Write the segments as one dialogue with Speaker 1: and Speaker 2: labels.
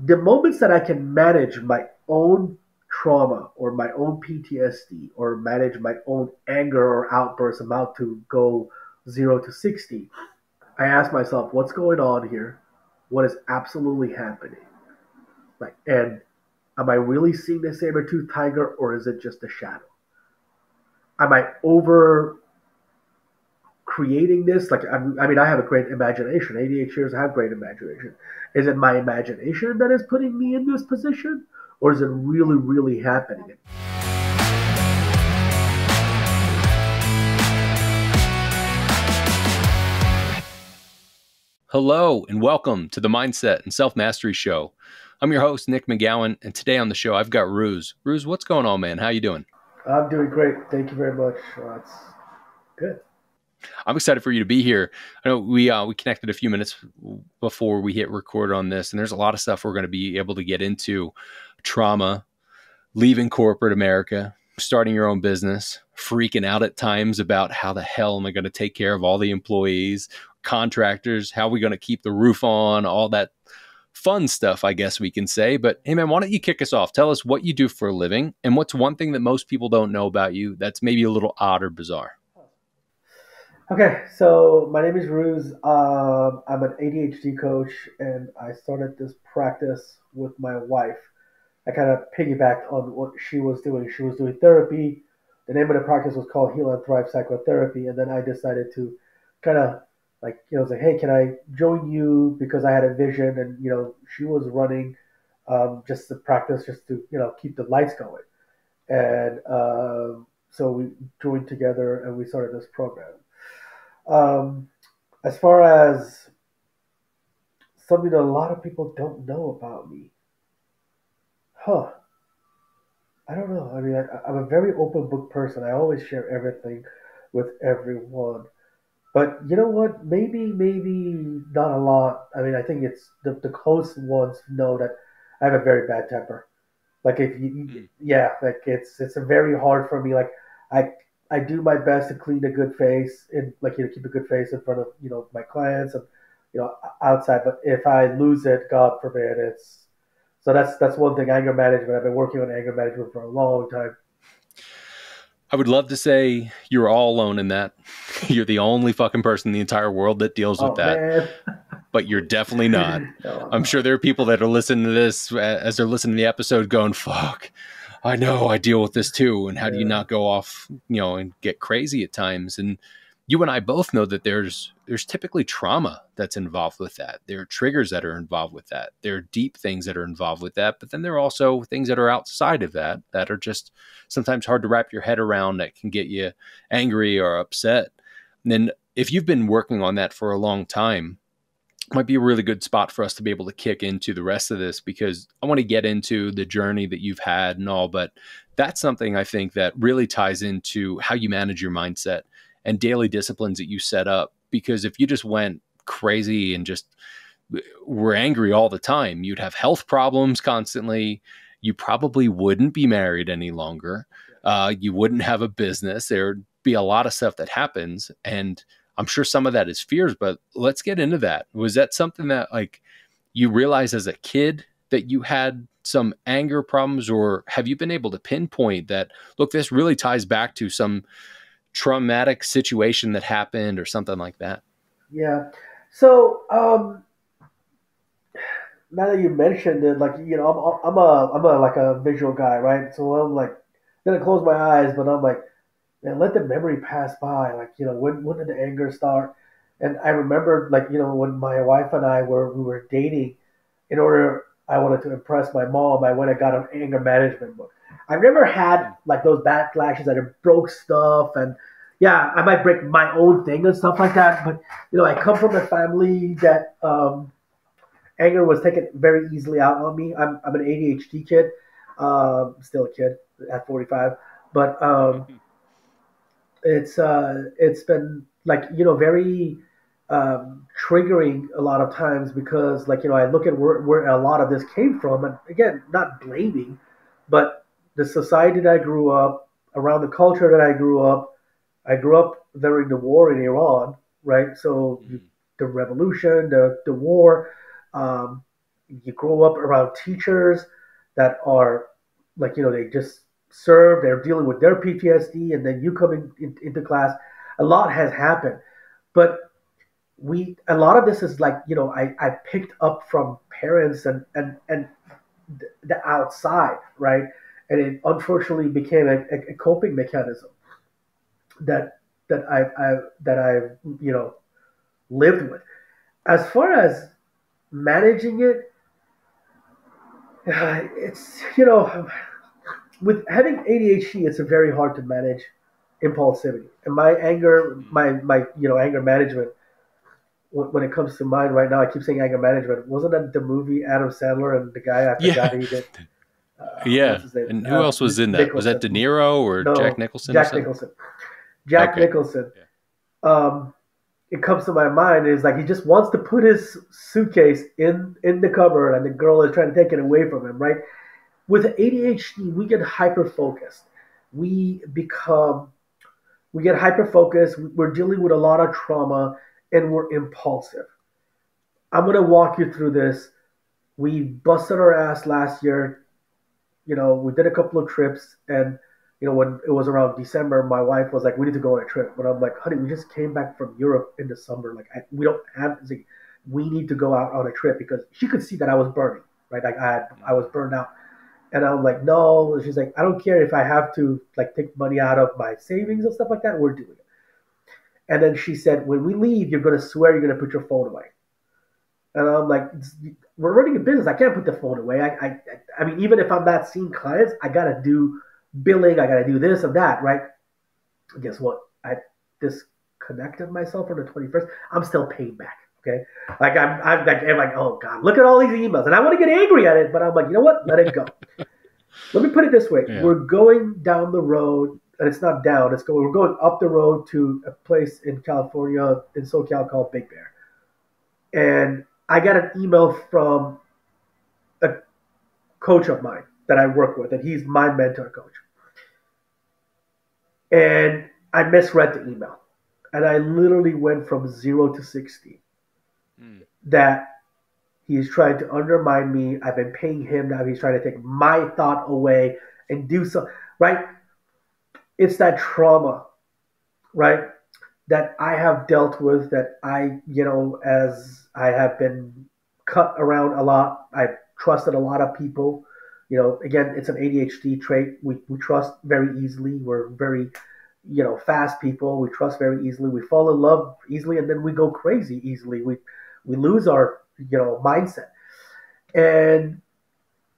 Speaker 1: the moments that I can manage my own trauma or my own PTSD or manage my own anger or outburst about to go 0 to 60, I ask myself, what's going on here? What is absolutely happening? Like, and am I really seeing the saber-toothed tiger, or is it just a shadow? Am I over creating this? Like, I mean, I have a great imagination. ADHDers have great imagination. Is it my imagination that is putting me in this position, or is it really, really happening?
Speaker 2: Hello and welcome to the Mindset and Self-Mastery Show. I'm your host, Nick McGowan, and today on the show, I've got Roos. Roos, what's going on, man? How you doing?
Speaker 1: I'm doing great. Thank you very much. It's good.
Speaker 2: I'm excited for you to be here. I know we connected a few minutes before we hit record on this, and there's a lot of stuff we're going to be able to get into. Trauma, leaving corporate America, starting your own business, freaking out at times about how the hell am I going to take care of all the employees, contractors, how are we going to keep the roof on, all that fun stuff, I guess we can say. But hey, man, why don't you kick us off? Tell us what you do for a living and what's one thing that most people don't know about you that's maybe a little odd or bizarre.
Speaker 1: Okay, so my name is Roos. I'm an ADHD coach, and I started this practice with my wife. I kind of piggybacked on what she was doing. She was doing therapy. The name of the practice was called Heal and Thrive Psychotherapy, and then I decided to kind of say, hey, can I join you? Because I had a vision, and she was running just the practice just to keep the lights going, and so we joined together and we started this program. As far as something that a lot of people don't know about me, I don't know. I mean, I'm a very open book person. I always share everything with everyone. But you know what? Maybe not a lot. I mean, I think it's the close ones know that I have a very bad temper. Like yeah, like it's a very hard for me. Like I I do my best to clean a good face and keep a good face in front of my clients and outside. But if I lose it, God forbid, it's so that's one thing. Anger management. I've been working on anger management for a long time.
Speaker 2: I would love to say you're all alone in that. You're the only fucking person in the entire world that deals with that.
Speaker 1: Man.
Speaker 2: But you're definitely not.
Speaker 1: No,
Speaker 2: I'm sure there are people that are listening to this as they're listening to the episode going, fuck, I know I deal with this too. And how do you not go off, and get crazy at times? And you and I both know that there's typically trauma that's involved with that. There are triggers that are involved with that. There are deep things that are involved with that. But then there are also things that are outside of that are just sometimes hard to wrap your head around, that can get you angry or upset. And then if you've been working on that for a long time, might be a really good spot for us to be able to kick into the rest of this, because I want to get into the journey that you've had and all, but that's something I think that really ties into how you manage your mindset and daily disciplines that you set up. Because if you just went crazy and just were angry all the time, you'd have health problems constantly. You probably wouldn't be married any longer. You wouldn't have a business. There'd be a lot of stuff that happens. And I'm sure some of that is fears, but let's get into that. Was that something that you realized as a kid that you had some anger problems, or have you been able to pinpoint that, look, this really ties back to some traumatic situation that happened or something like that?
Speaker 1: Yeah. So now that you mentioned it, I'm a visual guy, right? So I'm gonna close my eyes, but I'm like, man, let the memory pass by. When did the anger start? And I remember, when my wife and we were dating, I wanted to impress my mom, I went and got an anger management book. I've never had those backlashes that it broke stuff, and yeah, I might break my own thing and stuff like that. But I come from a family that anger was taken very easily out on me. I'm an ADHD kid, still a kid at 45, but it's been very triggering a lot of times, because I look at where a lot of this came from, and again, not blaming, but the society that I grew up around, the culture that I grew up during the war in Iran, right? So the revolution, the war, you grow up around teachers that are like, they just serve, they're dealing with their PTSD, and then you come into class. A lot has happened, but a lot of this is like, I picked up from parents and the outside, right? And it unfortunately became a coping mechanism that I've lived with. As far as managing it, it's, with having ADHD, it's very hard to manage impulsivity and my anger, my anger management. When it comes to mine right now, I keep saying anger management. Wasn't that the movie Adam Sandler and the guy I forgot
Speaker 2: Yeah.
Speaker 1: who he did?
Speaker 2: Yeah.
Speaker 1: What's his name?
Speaker 2: And who else was in that? Was that
Speaker 1: Nicholson.
Speaker 2: De Niro or Jack
Speaker 1: No,
Speaker 2: Nicholson or
Speaker 1: Jack
Speaker 2: something?
Speaker 1: Nicholson. Jack
Speaker 2: Okay.
Speaker 1: Nicholson.
Speaker 2: Yeah.
Speaker 1: It comes to my mind is like he just wants to put his suitcase in the cupboard, and the girl is trying to take it away from him. Right? With ADHD, we get hyper focused. We become we get hyper focused. We're dealing with a lot of trauma, and we're impulsive. I'm gonna walk you through this. We busted our ass last year. We did a couple of trips, and when it was around December, my wife was like, "We need to go on a trip." But I'm like, "Honey, we just came back from Europe in the summer. Like, we don't have. Like, we need to go out on a trip," because she could see that I was burning, right? Like I was burned out, and I'm like, "No." She's like, "I don't care if I have to like take money out of my savings and stuff like that. We're doing it." And then she said, "When we leave, you're gonna swear you're gonna put your phone away." And I'm like, we're running a business. I can't put the phone away. I mean, even if I'm not seeing clients, I gotta do billing. I gotta do this and that, right? Guess what? I disconnected myself from the 21st. I'm still paying back. Okay, like I'm like, oh god, look at all these emails, and I want to get angry at it, but I'm like, you know what? Let it go. Let me put it this way:
Speaker 2: Yeah.
Speaker 1: we're going down the road, and it's not down. We're going up the road to a place in California, in SoCal, called Big Bear, and I got an email from a coach of mine that I work with, and he's my mentor coach. And I misread the email, and I literally went from 0 to 60.
Speaker 2: Mm.
Speaker 1: That he's trying to undermine me. I've been paying him now. He's trying to take my thought away and do so. Right? It's that trauma, right? That I have dealt with. That as I have been cut around a lot. I've trusted a lot of people. Again, it's an ADHD trait. We trust very easily. We're very, fast people. We trust very easily. We fall in love easily, and then we go crazy easily. We lose our, mindset. And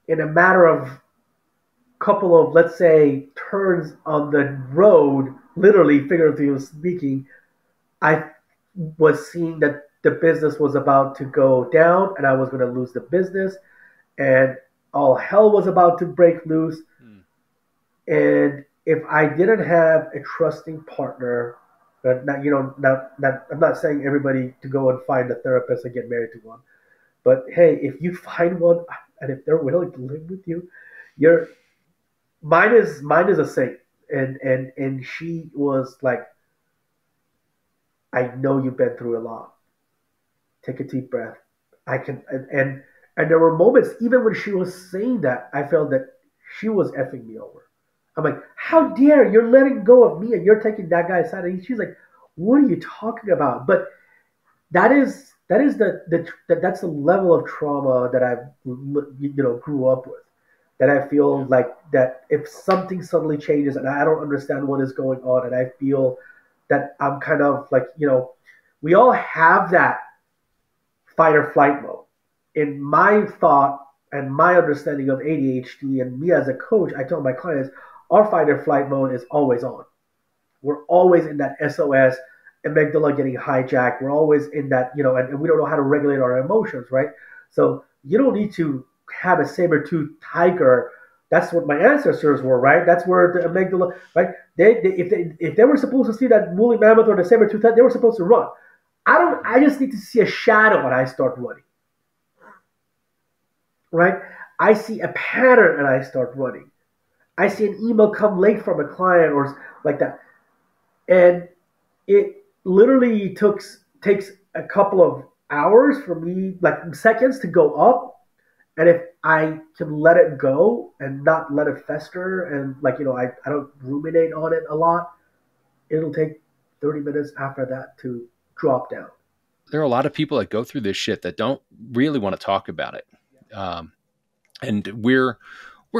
Speaker 1: in a matter of couple of, let's say, turns on the road, literally, figuratively speaking, I was seeing that the business was about to go down, and I was going to lose the business, and all hell was about to break loose.
Speaker 2: Mm.
Speaker 1: And if I didn't have a trusting partner, I'm not saying everybody to go and find a therapist and get married to one, but hey, if you find one and if they're willing to live with you, you're mine is a saint, and she was like, "I know you've been through a lot. Take a deep breath. I can." And there were moments, even when she was saying that, I felt that she was effing me over. I'm like, "How dare you're letting go of me and you're taking that guy's side?" And she's like, "What are you talking about?" But that is that's the level of trauma that I've grew up with. That I feel
Speaker 2: Yeah.
Speaker 1: like that if something suddenly changes and I don't understand what is going on, and I feel that I'm kind of like, we all have that fight or flight mode. In my thought and my understanding of ADHD and me as a coach, I tell my clients our fight or flight mode is always on. We're always in that SOS, amygdala getting hijacked. We're always in that, and we don't know how to regulate our emotions, right? So you don't need to have a saber-toothed tiger. That's what my ancestors were, right? That's where the amygdala, right? If they were supposed to see that woolly mammoth or the saber-toothed tiger, they were supposed to run. I don't. I just need to see a shadow and I start running, right? I see a pattern and I start running. I see an email come late from a client or like that, and it literally takes a couple of hours for me, like seconds, to go up. And if I can let it go and not let it fester and like, I don't ruminate on it a lot, it'll take 30 minutes after that to drop down.
Speaker 2: There are a lot of people that go through this shit that don't really want to talk about it. Um, and we're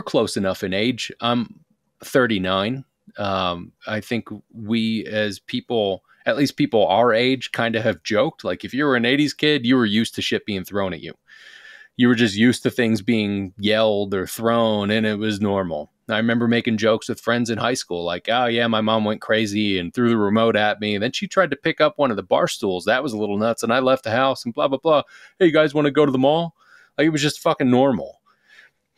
Speaker 2: close enough in age. I'm 39. I think we as people, at least people our age, kind of have joked like if you were an 80s kid, you were used to shit being thrown at you. You were just used to things being yelled or thrown, and it was normal. I remember making jokes with friends in high school, like, oh, yeah, my mom went crazy and threw the remote at me. And then she tried to pick up one of the bar stools. That was a little nuts. And I left the house and blah, blah, blah. Hey, you guys want to go to the mall? Like, it was just fucking normal.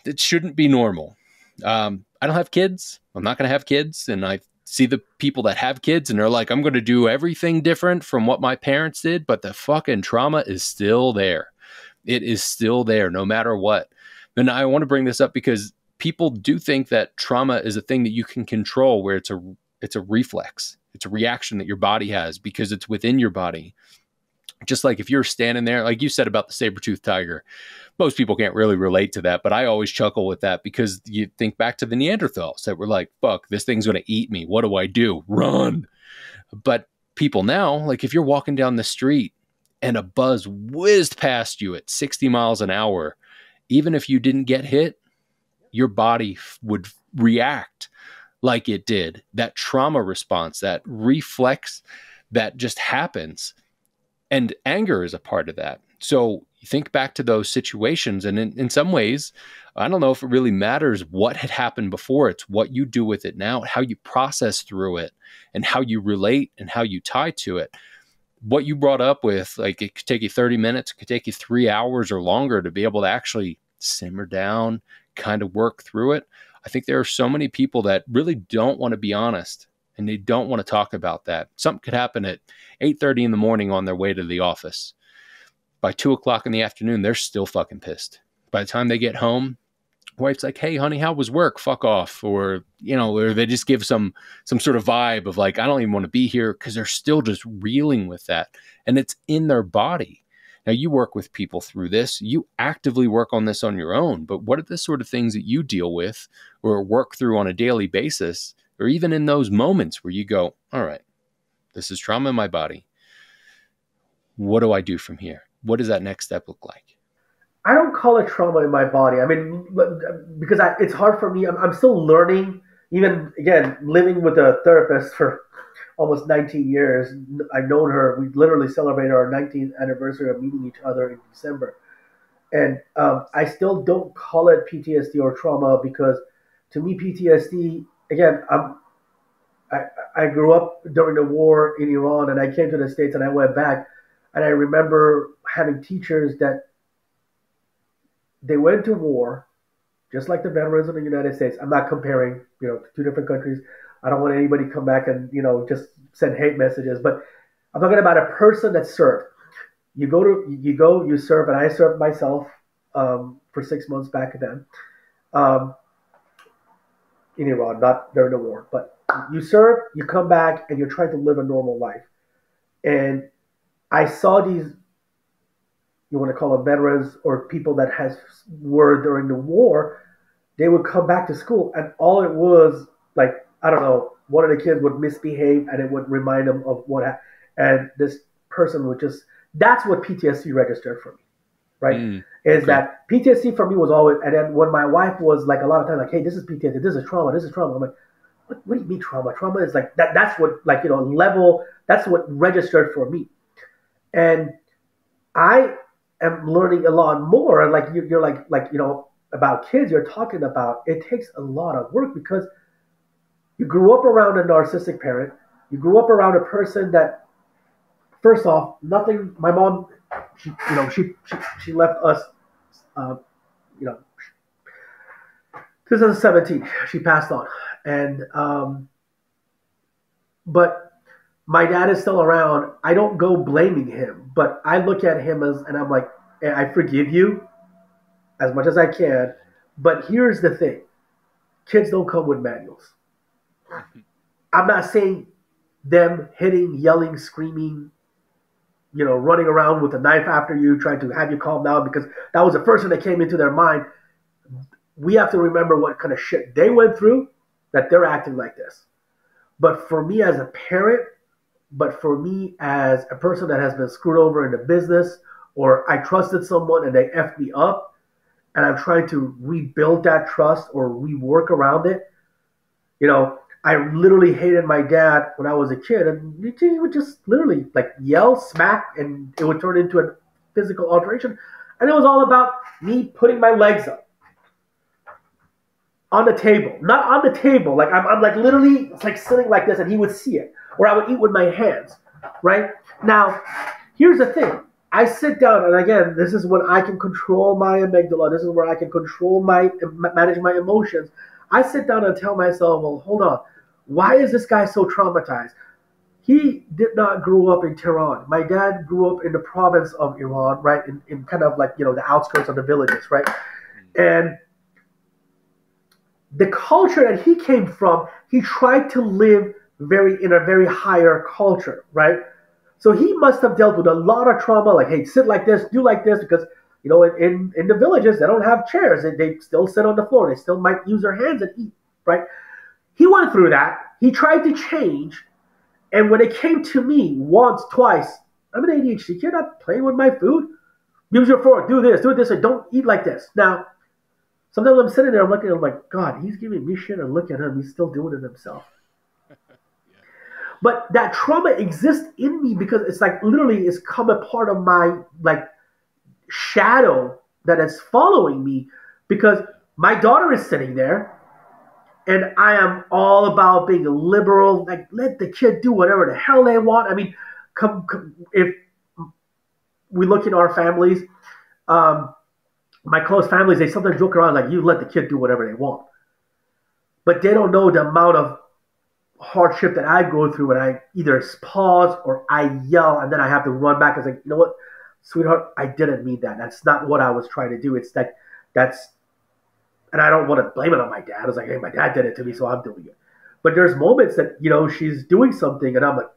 Speaker 2: It shouldn't be normal. I don't have kids. I'm not going to have kids. And I see the people that have kids and they're like, I'm going to do everything different from what my parents did. But the fucking trauma is still there. It is still there no matter what. And I want to bring this up because people do think that trauma is a thing that you can control, where it's a reflex. It's a reaction that your body has because it's within your body. Just like if you're standing there, like you said about the saber-toothed tiger, most people can't really relate to that, but I always chuckle with that because you think back to the Neanderthals that were like, fuck, this thing's going to eat me. What do I do? Run. But people now, like if you're walking down the street and a buzz whizzed past you at 60 miles an hour, even if you didn't get hit, your body would react like it did. That trauma response, that reflex that just happens. And anger is a part of that. So think back to those situations. And in some ways, I don't know if it really matters what had happened before. It's what you do with it now, how you process through it, and how you relate and how you tie to it. What you brought up with, like it could take you 30 minutes, it could take you 3 hours or longer to be able to actually simmer down, kind of work through it. I think there are so many people that really don't want to be honest and they don't want to talk about that. Something could happen at 8:30 in the morning on their way to the office. By 2 o'clock in the afternoon, they're still fucking pissed. By the time they get home, wife's like, hey, honey, how was work? Fuck off. Or, or they just give some sort of vibe of like, I don't even want to be here because they're still just reeling with that. And it's in their body. Now, you work with people through this. You actively work on this on your own. But what are the sort of things that you deal with or work through on a daily basis, or even in those moments where you go, all right, this is trauma in my body. What do I do from here? What does that next step look like?
Speaker 1: I don't call it trauma in my body. I mean, because it's hard for me. I'm still learning. Even again, living with a therapist for almost 19 years. I've known her. We literally celebrated our 19th anniversary of meeting each other in December. And I still don't call it PTSD or trauma because to me, PTSD, again, I grew up during the war in Iran and I came to the States and I went back. And I remember having teachers that they went to war, just like the veterans of the United States. I'm not comparing, two different countries. I don't want anybody to come back and, just send hate messages. But I'm talking about a person that served. You serve, and I served myself for 6 months back then in Iran, not during the war. But you serve, you come back, and you're trying to live a normal life. And I saw these, you want to call them veterans or people that were during the war, they would come back to school and all it was like, I don't know, one of the kids would misbehave and it would remind them of what happened. And this person would that's what PTSD registered for me, right? Is that PTSD for me was always, and then when my wife was like a lot of times like, hey, this is PTSD, this is trauma. I'm like, what do you mean trauma? Trauma is like, that's what like, level, that's what registered for me. And I am learning a lot more. Like you're like about kids. You're talking about. It takes a lot of work because you grew up around a narcissistic parent. You grew up around a person that, first off, nothing. My mom, she left us. You know, 2017. She passed on, and but my dad is still around. I don't go blaming him, but I look at him and I'm like, hey, I forgive you as much as I can. But here's the thing. Kids don't come with manuals. I'm not saying them hitting, yelling, screaming running around with a knife after you, trying to have you calm down because that was the first thing that came into their mind. We have to remember what kind of shit they went through that they're acting like this. But for me as a parent, but for me as a person that has been screwed over in the business, or I trusted someone and they effed me up, and I'm trying to rebuild that trust or rework around it. I literally hated my dad when I was a kid, and he would just literally like yell, smack, and it would turn into a physical alteration. And it was all about me putting my legs up on the table, not on the table. Like I'm like literally like sitting like this, and he would see it. Or I would eat with my hands, right? Now, here's the thing. I sit down, and again, this is when I can control my amygdala. This is where I can manage my emotions. I sit down and tell myself, well, hold on. Why is this guy so traumatized? He did not grow up in Tehran. My dad grew up in the province of Iran, right? In kind of like, the outskirts of the villages, right? And the culture that he came from, he tried to live in a very higher culture, right? So he must have dealt with a lot of trauma, like, hey, sit like this, do like this, because in the villages they don't have chairs, they still sit on the floor, they still might use their hands and eat, right? He went through that. He tried to change, and when it came to me once, twice, I'm an ADHD kid, not playing with my food. Use your fork, do this, or don't eat like this. Now, sometimes I'm sitting there, I'm looking at him like, God, he's giving me shit, and look at him, he's still doing it himself. But that trauma exists in me because it's like literally it's come a part of my like shadow that is following me, because my daughter is sitting there and I am all about being liberal, like let the kid do whatever the hell they want. I mean, if we look in our families, my close families, they sometimes joke around like, you let the kid do whatever they want. But they don't know the amount of hardship that I go through when I either pause or I yell and then I have to run back and say, you know what, sweetheart, I didn't mean that. That's not what I was trying to do. It's like, and I don't want to blame it on my dad. I was like, hey, my dad did it to me, so I'm doing it. But there's moments that, she's doing something and I'm like,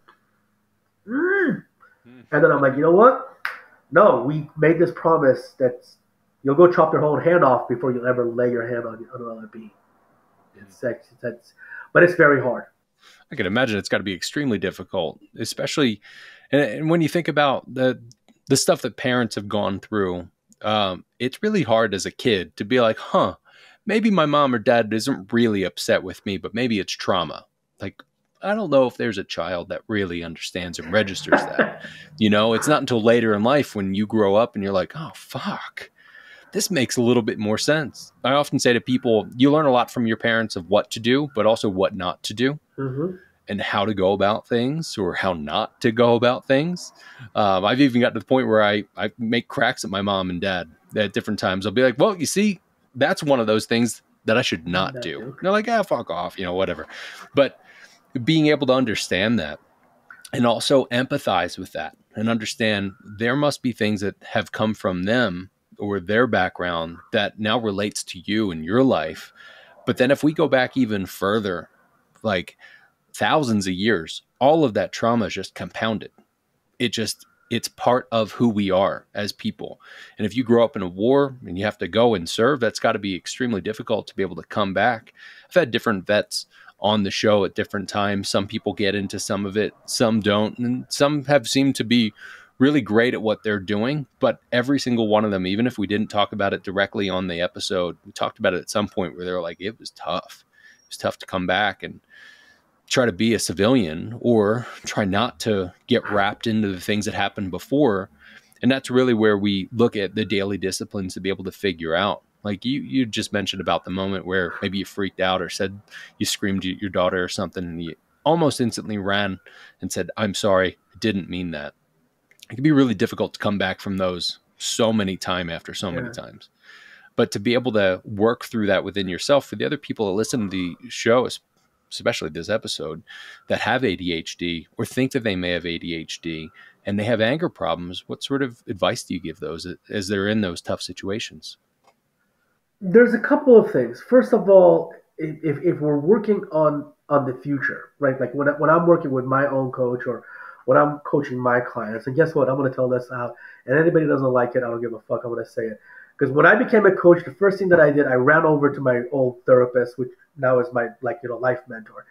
Speaker 1: and then I'm like, you know what? No, we made this promise that you'll go chop your whole hand off before you'll ever lay your hand on another being. But it's very hard.
Speaker 2: I can imagine it's got to be extremely difficult, especially, and when you think about the stuff that parents have gone through, it's really hard as a kid to be like, maybe my mom or dad isn't really upset with me, but maybe it's trauma. Like, I don't know if there's a child that really understands and registers that. It's not until later in life when you grow up and you're like, oh, fuck. This makes a little bit more sense. I often say to people, you learn a lot from your parents of what to do, but also what not to do, and how to go about things or how not to go about things. I've even got to the point where I make cracks at my mom and dad at different times. I'll be like, well, you see, that's one of those things that I should not do. And they're like, fuck off, whatever. But being able to understand that and also empathize with that and understand there must be things that have come from them or their background that now relates to you and your life. But then if we go back even further, like thousands of years, all of that trauma is just compounded. It's part of who we are as people. And if you grow up in a war and you have to go and serve, that's got to be extremely difficult to be able to come back. I've had different vets on the show at different times. Some people get into some of it, some don't, and some have seemed to be really great at what they're doing. But every single one of them, even if we didn't talk about it directly on the episode, we talked about it at some point where they're like, it was tough. It was tough to come back and try to be a civilian or try not to get wrapped into the things that happened before. And that's really where we look at the daily disciplines to be able to figure out. Like you just mentioned about the moment where maybe you freaked out or said you screamed at your daughter or something and you almost instantly ran and said, I'm sorry, I didn't mean that. It can be really difficult to come back from those so many times. But to be able to work through that within yourself, for the other people that listen to the show, especially this episode, that have ADHD or think that they may have ADHD and they have anger problems, what sort of advice do you give those as they're in those tough situations?
Speaker 1: There's a couple of things. First of all, if we're working on the future, right? Like when I'm working with my own coach or when I'm coaching my clients. And guess what? I'm going to tell this out. And anybody doesn't like it, I don't give a fuck. I'm going to say it. Because when I became a coach, the first thing that I did, I ran over to my old therapist, which now is my life mentor.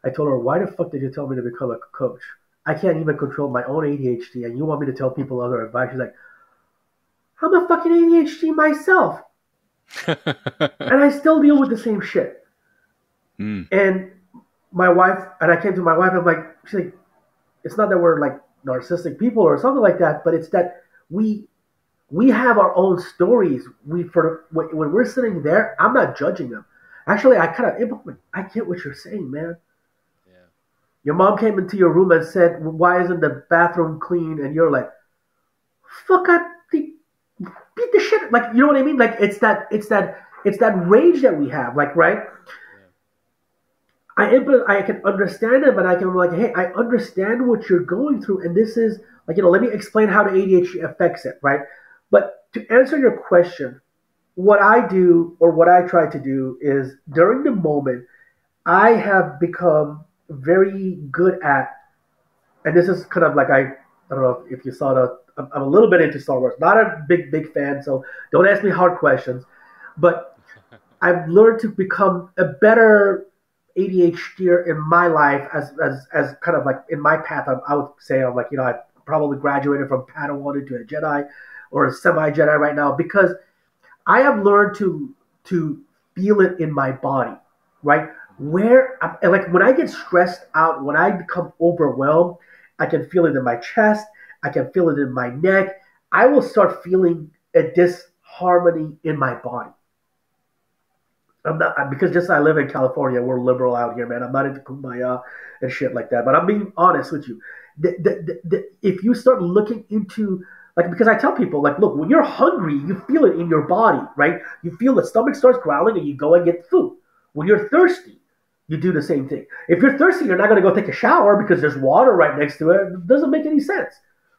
Speaker 1: I told her, why the fuck did you tell me to become a coach? I can't even control my own ADHD, and you want me to tell people other advice? She's like, I'm a fucking ADHD myself, and I still deal with the same shit.
Speaker 2: Mm.
Speaker 1: And my wife, and I came to my wife, I'm like, she's like, it's not that we're like narcissistic people or something like that, but it's that we have our own stories. When we're sitting there, I'm not judging them. Actually, I kind of implement. I get what you're saying, man.
Speaker 2: Yeah.
Speaker 1: Your mom came into your room and said, "Why isn't the bathroom clean?" And you're like, "Fuck, beat the shit." Like, you know what I mean? Like, it's that rage that we have. Like, right? I can understand it, but I can be like, hey, I understand what you're going through, and this is like, let me explain how the ADHD affects it, right? But to answer your question, what I do or what I try to do is during the moment, I have become very good at, and this is kind of like I don't know if you saw I'm a little bit into Star Wars, not a big fan, so don't ask me hard questions, but I've learned to become a better ADHD in my life as kind of like in my path. I would say I'm like, I probably graduated from Padawan into a Jedi or a semi Jedi right now because I have learned to feel it in my body, right? Like when I get stressed out, when I become overwhelmed, I can feel it in my chest. I can feel it in my neck. I will start feeling a disharmony in my body. I'm not because just I live in California. We're liberal out here, man. I'm not into kumbaya and shit like that. But I'm being honest with you. If you start looking into like, because I tell people like, look, when you're hungry, you feel it in your body, right? You feel the stomach starts growling, and you go and get food. When you're thirsty, you do the same thing. If you're thirsty, you're not going to go take a shower because there's water right next to it. It doesn't make any sense,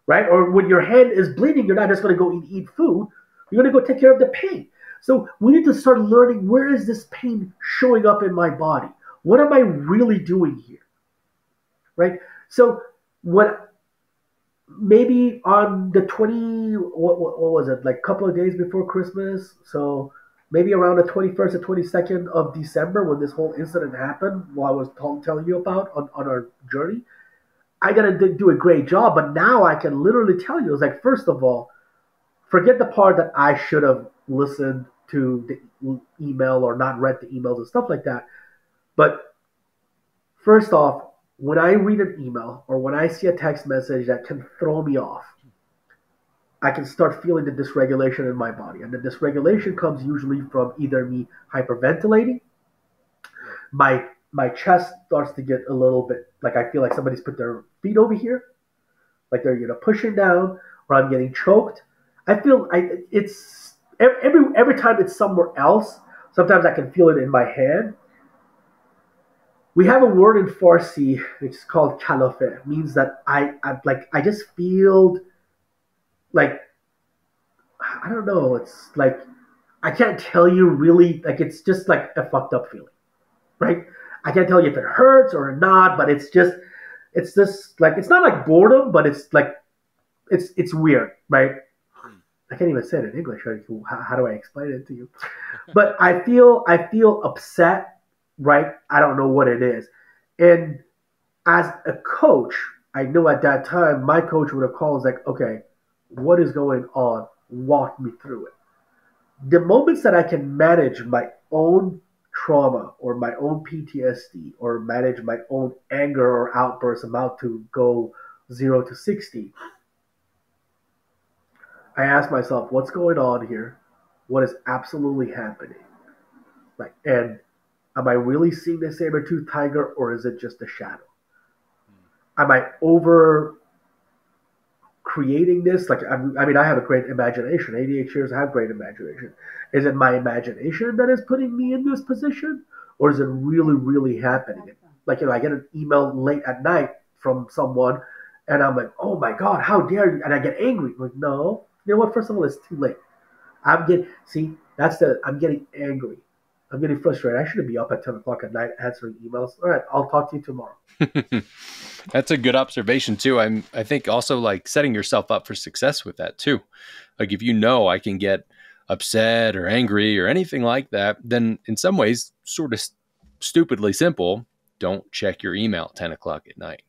Speaker 1: right? Or when your hand is bleeding, you're not just going to go and eat food. You're going to go take care of the pain. So we need to start learning, where is this pain showing up in my body? What am I really doing here? Right? So what maybe on the 20 what was it? Like a couple of days before Christmas. So maybe around the 21st or 22nd of December when this whole incident happened, while I was telling you about on our journey, I got to do a great job, but now I can literally tell you, it's like, first of all, forget the part that I should have listened to the email or not read the emails and stuff like that. But first off, when I read an email or when I see a text message that can throw me off, I can start feeling the dysregulation in my body. And the dysregulation comes usually from either me hyperventilating, my chest starts to get a little bit like I feel like somebody's put their feet over here, like they're pushing down, or I'm getting choked. I feel it's every time it's somewhere else. Sometimes I can feel it in my hand. We have a word in Farsi which is called kalafe. It means that I just feel like, I don't know. It's like I can't tell you really. Like, it's just like a fucked up feeling, right? I can't tell you if it hurts or not, but it's just like, it's not like boredom, but it's like it's weird, right? I can't even say it in English. How do I explain it to you? But I feel upset, right? I don't know what it is. And as a coach, I know at that time my coach would have called, like, okay, what is going on? Walk me through it. The moments that I can manage my own trauma or my own PTSD or manage my own anger or outbursts about to go 0 to 60, I ask myself, what's going on here? What is absolutely happening? Like, and am I really seeing the saber-toothed tiger, or is it just a shadow? Am I over creating this? Like, I mean, I have a great imagination. ADHDers have great imagination. Is it my imagination that is putting me in this position, or is it really, really happening? Like, I get an email late at night from someone, and I'm like, oh my God, how dare you? And I get angry. I'm like, no, you know what? First of all, it's too late. I'm getting angry. I'm getting frustrated. I shouldn't be up at 10 o'clock at night answering emails. All right, I'll talk to you tomorrow.
Speaker 2: That's a good observation too. I think also like setting yourself up for success with that too. Like if you know I can get upset or angry or anything like that, then in some ways, sort of stupidly simple, don't check your email at 10 o'clock at night.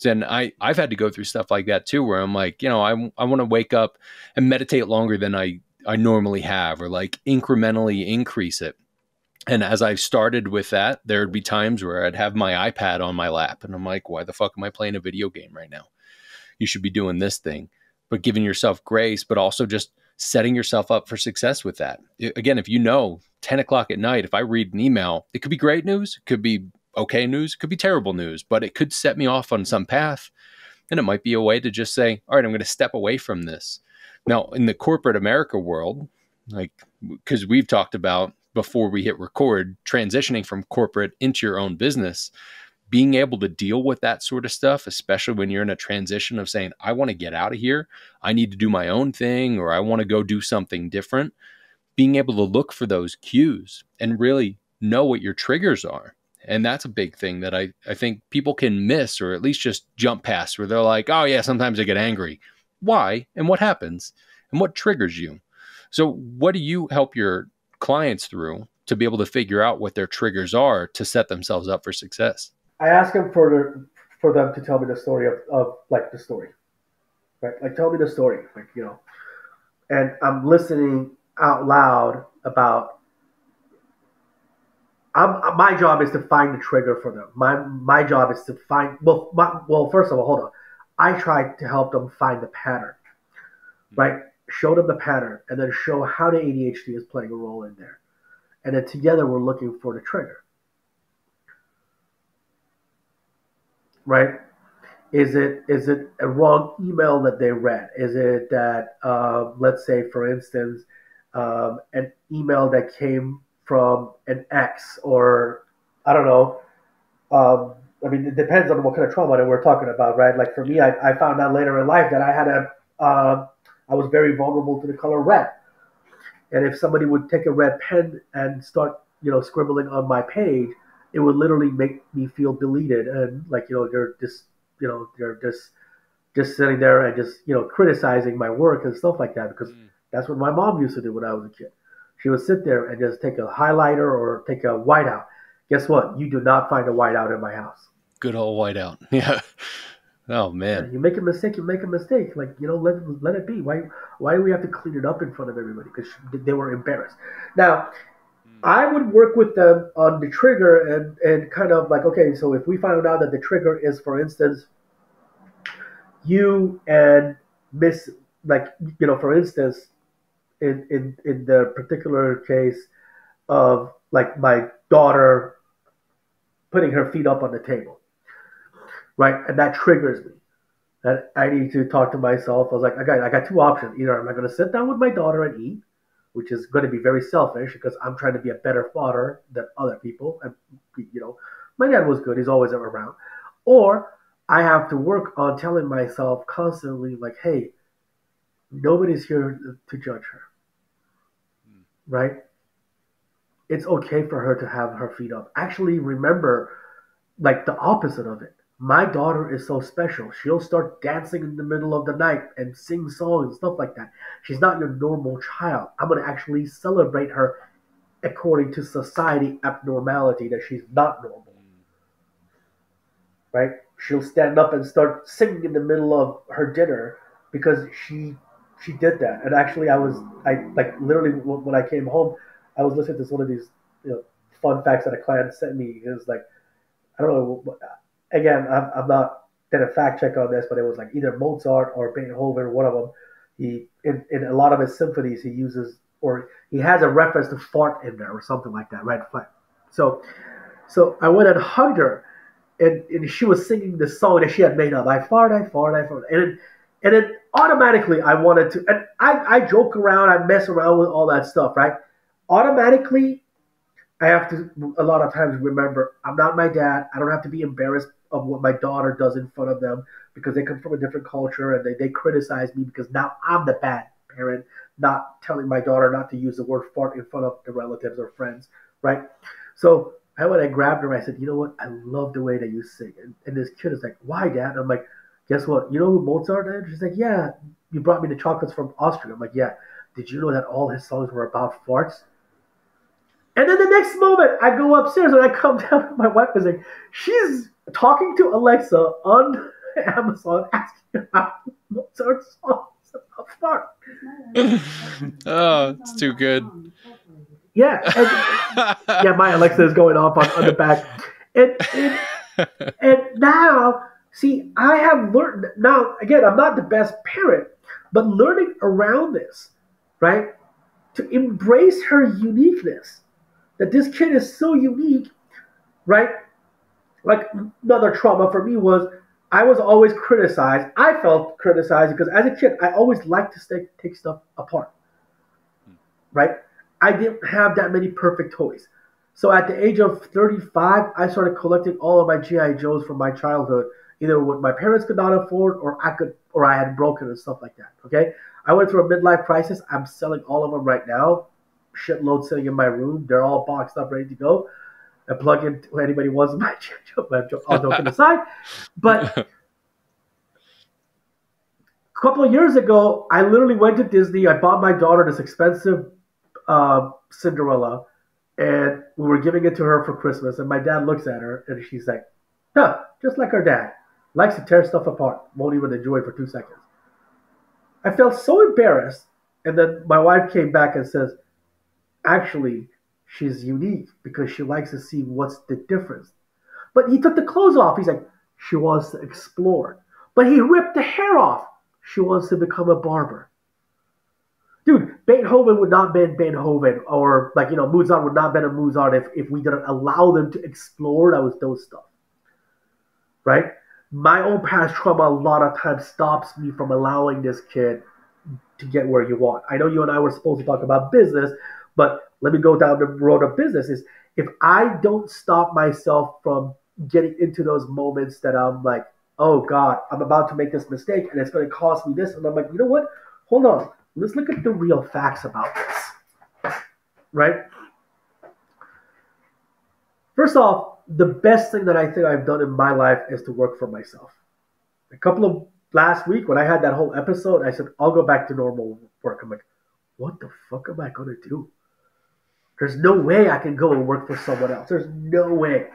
Speaker 2: And I've had to go through stuff like that too, where I'm like, I want to wake up and meditate longer than I normally have, or like incrementally increase it. And as I've started with that, there would be times where I'd have my iPad on my lap and I'm like, why the fuck am I playing a video game right now? You should be doing this thing, but giving yourself grace, but also just setting yourself up for success with that. Again, if you know 10 o'clock at night, if I read an email, it could be great news, it could be okay news, it could be terrible news, but it could set me off on some path. And it might be a way to just say, all right, I'm going to step away from this. Now, in the corporate America world, like, because we've talked about before we hit record, transitioning from corporate into your own business, being able to deal with that sort of stuff, especially when you're in a transition of saying, I want to get out of here, I need to do my own thing, or I want to go do something different, being able to look for those cues and really know what your triggers are. And that's a big thing that I think people can miss, or at least just jump past, where they're like, oh yeah, sometimes I get angry. Why? And what happens? And what triggers you? So what do you help your clients through to be able to figure out what their triggers are to set themselves up for success?
Speaker 1: I ask them for them to tell me the story of like the story, right? Like tell me the story, like and I'm listening out loud about. My job is to find the trigger for them. My job is to find first of all, hold on. I try to help them find the pattern, right? Show them the pattern, and then show how the ADHD is playing a role in there, and then together we're looking for the trigger, right? Is it a wrong email that they read? Is it that let's say, for instance, an email that came from an ex, or I don't know. I mean, it depends on what kind of trauma that we're talking about, right? Like for me, I found out later in life that I was very vulnerable to the color red, and if somebody would take a red pen and start, scribbling on my page, it would literally make me feel deleted, and like, they're just sitting there and just, criticizing my work and stuff like that, because that's what my mom used to do when I was a kid. She would sit there and just take a highlighter or take a whiteout. Guess what? You do not find a whiteout in my house.
Speaker 2: Good old whiteout. Yeah. Oh
Speaker 1: Yeah,
Speaker 2: man.
Speaker 1: you make a mistake, you make a mistake. Like, let it be. Why do we have to clean it up in front of everybody? Because they were embarrassed. Now, I would work with them on the trigger and kind of like, okay, so if we found out that the trigger is, for instance, you and Miss, like, for instance, in the particular case of like my daughter putting her feet up on the table, right? And that triggers me. And I need to talk to myself. I was like, I got two options. Either am I going to sit down with my daughter and eat, which is going to be very selfish because I'm trying to be a better father than other people. And, my dad was good. He's always around. Or I have to work on telling myself constantly, like, hey, nobody's here to judge her, right? It's okay for her to have her feet up. Actually, remember, like, the opposite of it. My daughter is so special. She'll start dancing in the middle of the night and sing songs and stuff like that. She's not your normal child. I'm going to actually celebrate her according to society abnormality, that she's not normal, right? She'll stand up and start singing in the middle of her dinner because she did that. And actually, I like literally when I came home, I was listening to one of these, fun facts that a client sent me. It was like, I don't know. Again, I'm not did a fact check on this, but it was like either Mozart or Beethoven, one of them. He in a lot of his symphonies he uses, or he has a reference to fart in there or something like that, right? So I went and hugged her, and she was singing this song that she had made up. I fart, I fart, I fart, and then automatically I wanted to, and I joke around, I mess around with all that stuff, right? Automatically, I have to a lot of times remember I'm not my dad. I don't have to be embarrassed of what my daughter does in front of them because they come from a different culture and they criticize me because now I'm the bad parent not telling my daughter not to use the word fart in front of the relatives or friends, right? So I went and grabbed her and I said, you know what? I love the way that you sing. And this kid is like, why, Dad? And I'm like, guess what? You know who Mozart is? She's like, yeah, you brought me the chocolates from Austria. I'm like, yeah. Did you know that all his songs were about farts? And then the next moment, I go upstairs and I come down. My wife is like, she's talking to Alexa on Amazon asking about Mozart songs about fart.
Speaker 2: Oh, it's too good.
Speaker 1: Yeah, yeah, my Alexa is going off on the back. And now, see, I have learned. Now, again, I'm not the best parent, but learning around this, right? To embrace her uniqueness. That this kid is so unique, right? Like another trauma for me was I was always criticized. I felt criticized because as a kid, I always liked to take stuff apart, right? I didn't have that many perfect toys. So at the age of 35, I started collecting all of my GI Joes from my childhood, either what my parents could not afford or I had broken and stuff like that. Okay, I went through a midlife crisis. I'm selling all of them right now. Shitload sitting in my room. They're all boxed up, ready to go. I plug in to anybody wants my GI Joe. All joking aside, but a couple of years ago, I literally went to Disney. I bought my daughter this expensive Cinderella, and we were giving it to her for Christmas. And my dad looks at her, and she's like, "Huh, just like her dad, likes to tear stuff apart, won't even enjoy it for 2 seconds." I felt so embarrassed, and then my wife came back and says, "Actually, she's unique because she likes to see what's the difference." But he took the clothes off. He's like, "She wants to explore," but he ripped the hair off. She wants to become a barber. Dude, Beethoven would not have been Beethoven, or like, Mozart would not have been a Mozart if we didn't allow them to explore those stuff, right? My own past trauma a lot of times stops me from allowing this kid to get where you want. I know you and I were supposed to talk about business, but let me go down the road of business. Is if I don't stop myself from getting into those moments that I'm like, oh God, I'm about to make this mistake and it's going to cost me this. And I'm like, you know what? Hold on. Let's look at the real facts about this, right? First off, the best thing that I think I've done in my life is to work for myself. A couple of last week when I had that whole episode, I said, I'll go back to normal work. I'm like, what the fuck am I going to do? There's no way I can go and work for someone else. There's no way.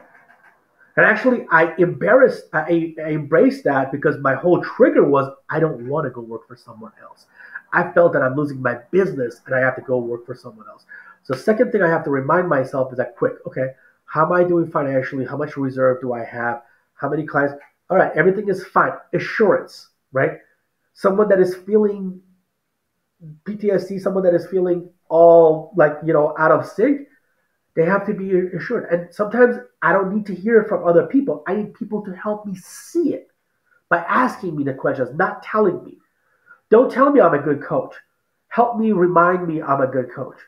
Speaker 1: And actually, I embraced that because my whole trigger was I don't want to go work for someone else. I felt that I'm losing my business and I have to go work for someone else. So second thing I have to remind myself is that quick, okay, how am I doing financially? How much reserve do I have? How many clients? All right, everything is fine. Assurance, right? Someone that is feeling PTSD, someone that is feeling all out of sync, they have to be assured. And sometimes I don't need to hear it from other people. I need people to help me see it by asking me the questions, not telling me. Don't tell me I'm a good coach. Help me remind me I'm a good coach.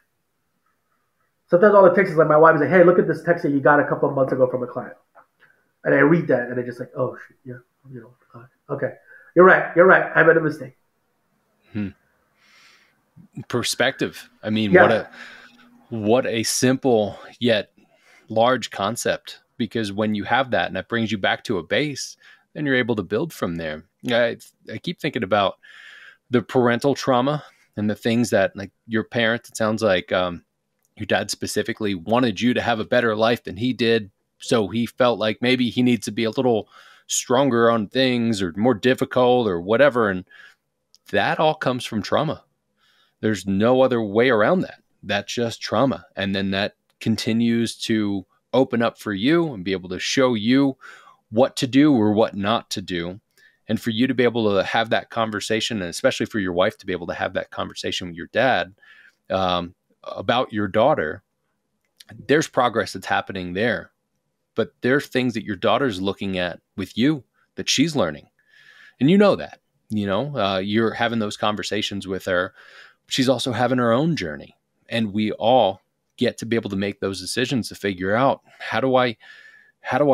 Speaker 1: Sometimes all it takes is like my wife is like, hey, look at this text that you got a couple of months ago from a client. And I read that and I just like, oh, shit, yeah, okay. You're right. I made a mistake.
Speaker 2: Perspective. I mean,
Speaker 1: yeah.
Speaker 2: what a simple yet large concept, because when you have that and that brings you back to a base, then you're able to build from there. I keep thinking about the parental trauma and the things that, like, your parents, it sounds like your dad specifically wanted you to have a better life than he did. So he felt like maybe he needs to be a little stronger on things or more difficult or whatever. And that all comes from trauma. There's no other way around that. That's just trauma. And then that continues to open up for you and be able to show you what to do or what not to do. And for you to be able to have that conversation, and especially for your wife to be able to have that conversation with your dad about your daughter, there's progress that's happening there. But there's things that your daughter's looking at with you that she's learning. And you know that, you're having those conversations with her. She's also having her own journey. And we all get to be able to make those decisions to figure out, how do I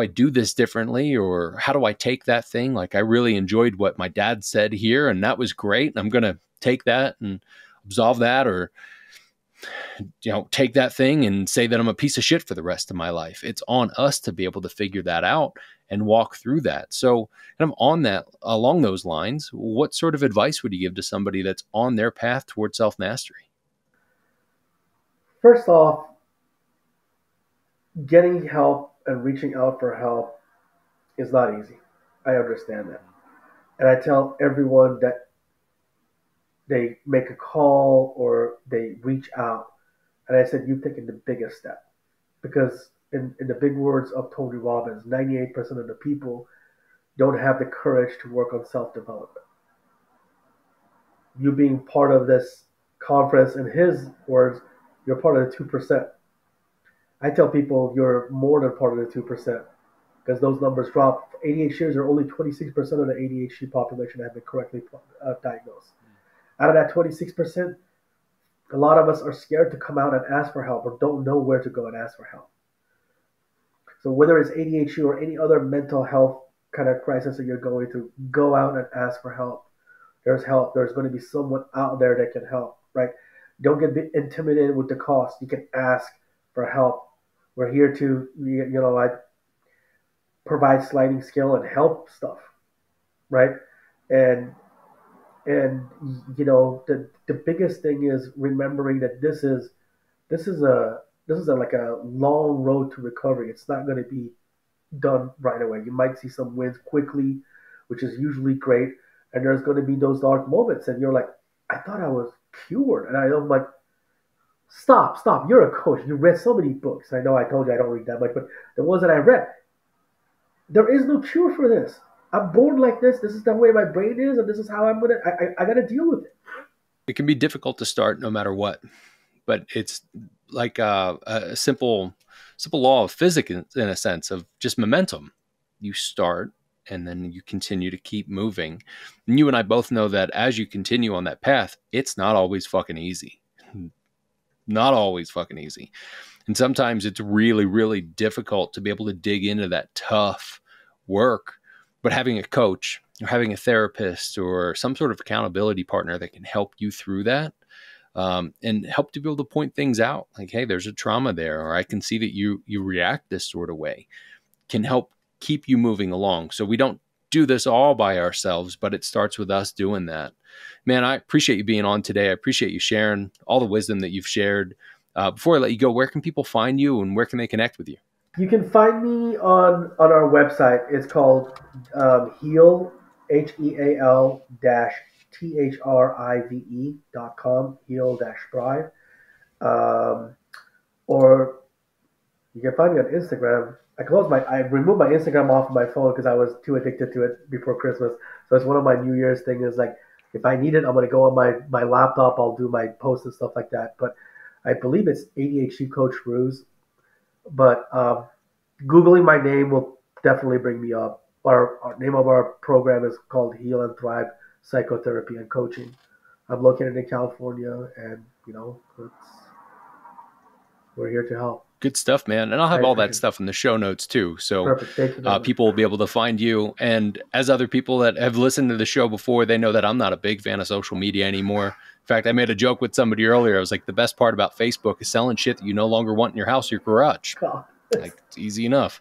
Speaker 2: do this differently? Or how do I take that thing? Like, I really enjoyed what my dad said here, and that was great. I'm going to take that and absolve that, or take that thing and say that I'm a piece of shit for the rest of my life. It's on us to be able to figure that out and walk through that. So kind of along those lines, what sort of advice would you give to somebody that's on their path towards self-mastery?
Speaker 1: First off, getting help and reaching out for help is not easy. I understand that. And I tell everyone that they make a call or they reach out. And I said, you've taken the biggest step. Because in the big words of Tony Robbins, 98% of the people don't have the courage to work on self-development. You being part of this conference, in his words, you're part of the 2%. I tell people you're more than part of the 2% because those numbers drop. ADHDers are only 26% of the ADHD population that have been correctly diagnosed. Out of that 26%, a lot of us are scared to come out and ask for help or don't know where to go and ask for help. So whether it's ADHD or any other mental health kind of crisis that you're going through, go out and ask for help. There's help. There's going to be someone out there that can help, right? Don't get intimidated with the cost. You can ask for help. We're here to, I provide sliding scale and help stuff, right? And the biggest thing is remembering that this is like a long road to recovery. It's not going to be done right away. You might see some wins quickly, which is usually great, and there's going to be those dark moments, and you're like, I thought I was cured, and I'm like, stop. You're a coach. You read so many books. I know I told you I don't read that much, but the ones that I read, there is no cure for this. I'm born like this. This is the way my brain is, and this is how I got to deal with it.
Speaker 2: It can be difficult to start no matter what, but it's like a simple law of physics in a sense of just momentum. You start and then you continue to keep moving. And you and I both know that as you continue on that path, it's not always fucking easy. Not always fucking easy. And sometimes it's really, really difficult to be able to dig into that tough work. But having a coach or having a therapist or some sort of accountability partner that can help you through that and help to be able to point things out. Like, hey, there's a trauma there, or I can see that you react this sort of way, can help keep you moving along. So we don't do this all by ourselves, but it starts with us doing that. Man, I appreciate you being on today. I appreciate you sharing all the wisdom that you've shared. Before I let you go, where can people find you and where can they connect with you?
Speaker 1: You can find me on our website. It's called Heal, HEAL-THRIVE.com, heal-thrive. Or you can find me on Instagram. I removed my Instagram off of my phone because I was too addicted to it before Christmas. So it's one of my New Year's thing is like, if I need it, I'm going to go on my laptop. I'll do my posts and stuff like that. But I believe it's ADHD Coach Roozbeh. But Googling my name will definitely bring me up. Our name of our program is called Heal and Thrive Psychotherapy and Coaching. I'm located in California, and we're here to help.
Speaker 2: Good stuff, man. And I'll have all that stuff in the show notes too. So people will be able to find you. And as other people that have listened to the show before, they know that I'm not a big fan of social media anymore. In fact, I made a joke with somebody earlier. I was like, the best part about Facebook is selling shit that you no longer want in your house or your garage. Like, it's easy enough.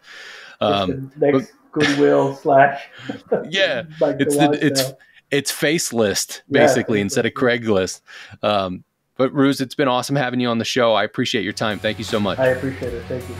Speaker 1: Next Goodwill /
Speaker 2: yeah, it's Facelist basically instead of Craigslist. But Roos, it's been awesome having you on the show. I appreciate your time. Thank you so much.
Speaker 1: I appreciate it. Thank you.